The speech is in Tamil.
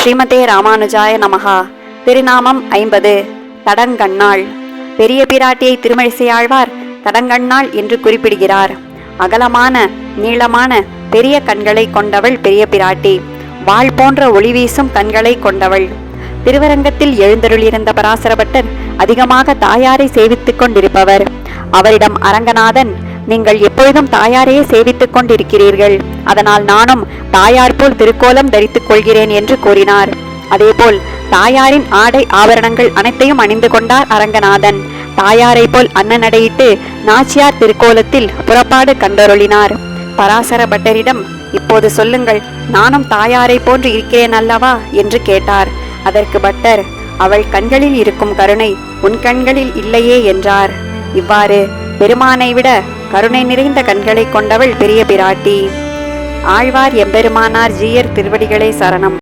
ஸ்ரீமதே ராமானுஜாய நமஹா. திருநாமம் 50. தடங்கண்ணாள். பெரிய பிராட்டியை திருமழிசையாழ்வார் தடங்கண்ணாள் என்று குறிப்பிடுகிறார். அகலமான நீளமான பெரிய கண்களை கொண்டவள் பெரிய பிராட்டி. வாள் போன்ற ஒளி வீசும் கண்களை கொண்டவள். திருவரங்கத்தில் எழுந்தருளியிருந்த பராசரபட்டர் அதிகமாக தாயாரை சேவித்துக் கொண்டிருப்பவர். அவரிடம் அரங்கநாதன், நீங்கள் எப்பொழுதும் தாயாரையே சேவித்துக் கொண்டிருக்கிறீர்கள், அதனால் நானும் தாயார் போல் திருக்கோலம் தரித்துக் கொள்கிறேன் என்று கூறினார். அதேபோல் தாயாரின் ஆடை ஆபரணங்கள் அனைத்தையும் அணிந்து கொண்டார் அரங்கநாதன். தாயாரை போல் அன்னநடையிட்டு நாச்சியார் திருக்கோலத்தில் புறப்பாடு கண்டருளினார். பராசர பட்டரிடம், இப்போது சொல்லுங்கள், நானும் தாயாரை போன்று இருக்கிறேன் அல்லவா என்று கேட்டார். அதற்கு பட்டர், அவள் கண்களில் இருக்கும் கருணை உன் கண்களில் இல்லையே என்றார். இவ்வாறு பெருமானை விட கருணை நிறைந்த கண்களை கொண்டவள் பெரிய பிராட்டி. ஆழ்வார் எம்பெருமானார் ஜீயர் திருவடிகளே சரணம்.